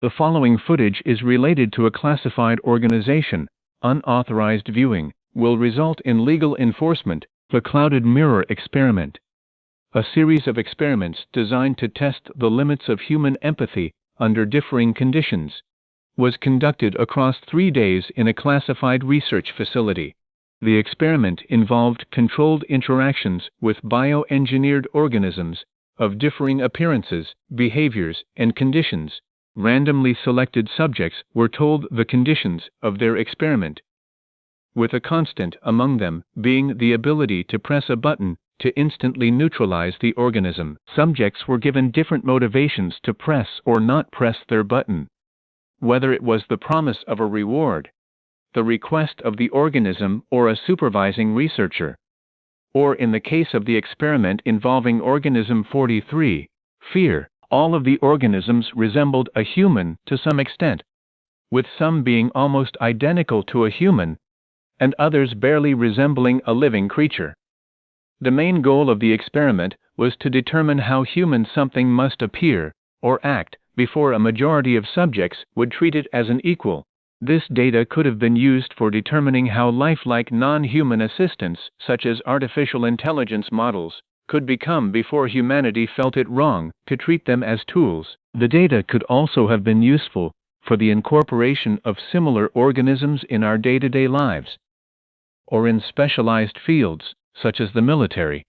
The following footage is related to a classified organization. Unauthorized viewing will result in legal enforcement. The Clouded Mirror Experiment. A series of experiments designed to test the limits of human empathy under differing conditions was conducted across 3 days in a classified research facility. The experiment involved controlled interactions with bioengineered organisms of differing appearances, behaviors, and conditions. Randomly selected subjects were told the conditions of their experiment, with a constant among them being the ability to press a button to instantly neutralize the organism. Subjects were given different motivations to press or not press their button, whether it was the promise of a reward, the request of the organism or a supervising researcher, or in the case of the experiment involving organism 43, fear. All of the organisms resembled a human to some extent, with some being almost identical to a human, and others barely resembling a living creature. The main goal of the experiment was to determine how human something must appear or act before a majority of subjects would treat it as an equal. This data could have been used for determining how lifelike non-human assistants, such as artificial intelligence models, could become before humanity felt it wrong to treat them as tools. The data could also have been useful for the incorporation of similar organisms in our day-to-day lives, or in specialized fields, such as the military.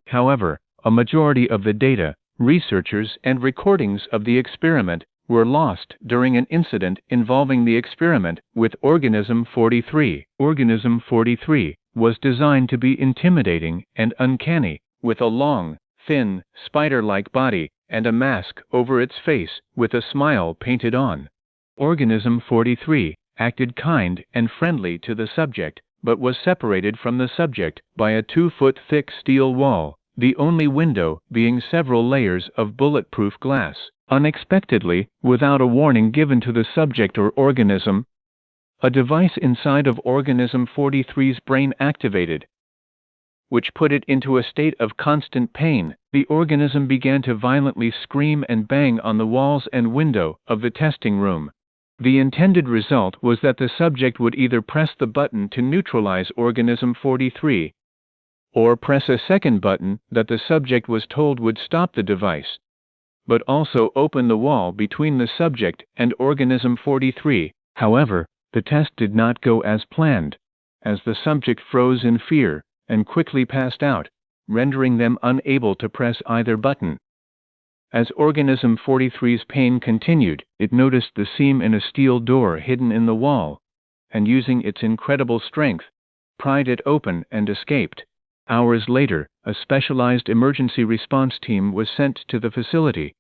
However, a majority of the data, researchers, and recordings of the experiment were lost during an incident involving the experiment with organism 43. Organism 43 was designed to be intimidating and uncanny, with a long, thin, spider-like body and a mask over its face with a smile painted on. Organism 43 acted kind and friendly to the subject, but was separated from the subject by a 2-foot-thick steel wall, the only window being several layers of bulletproof glass. Unexpectedly, without a warning given to the subject or organism, a device inside of organism 43's brain activated, which put it into a state of constant pain. The organism began to violently scream and bang on the walls and window of the testing room. The intended result was that the subject would either press the button to neutralize organism 43, or press a second button that the subject was told would stop the device, but also open the wall between the subject and organism 43. However, the test did not go as planned, as the subject froze in fear and quickly passed out, rendering them unable to press either button. As organism 43's pain continued, it noticed the seam in a steel door hidden in the wall, and using its incredible strength, pried it open and escaped. Hours later, a specialized emergency response team was sent to the facility,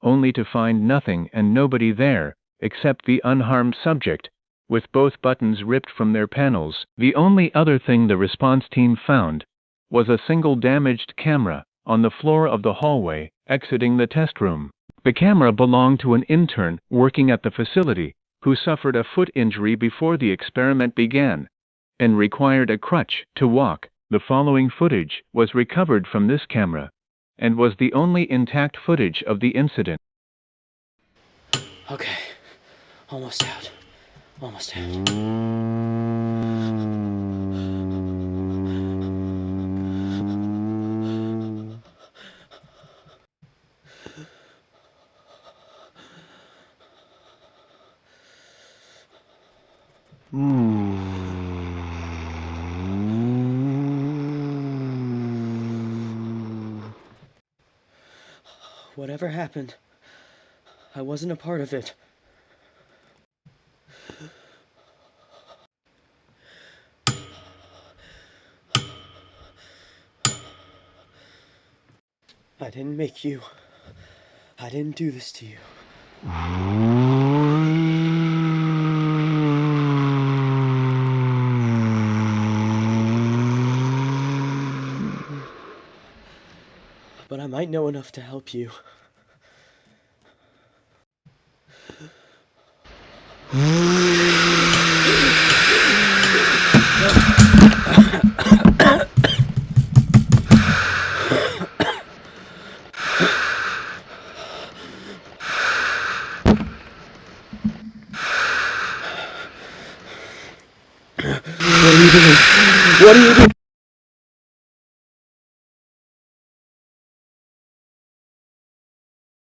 only to find nothing and nobody there, except the unharmed subject, with both buttons ripped from their panels. The only other thing the response team found was a single damaged camera on the floor of the hallway exiting the test room. The camera belonged to an intern working at the facility, who suffered a foot injury before the experiment began, and required a crutch to walk. The following footage was recovered from this camera, and was the only intact footage of the incident. Okay, almost out. Almost out. Whatever happened, I wasn't a part of it. I didn't make you. I didn't do this to you. But I might know enough to help you. What are you doing? What are you doing?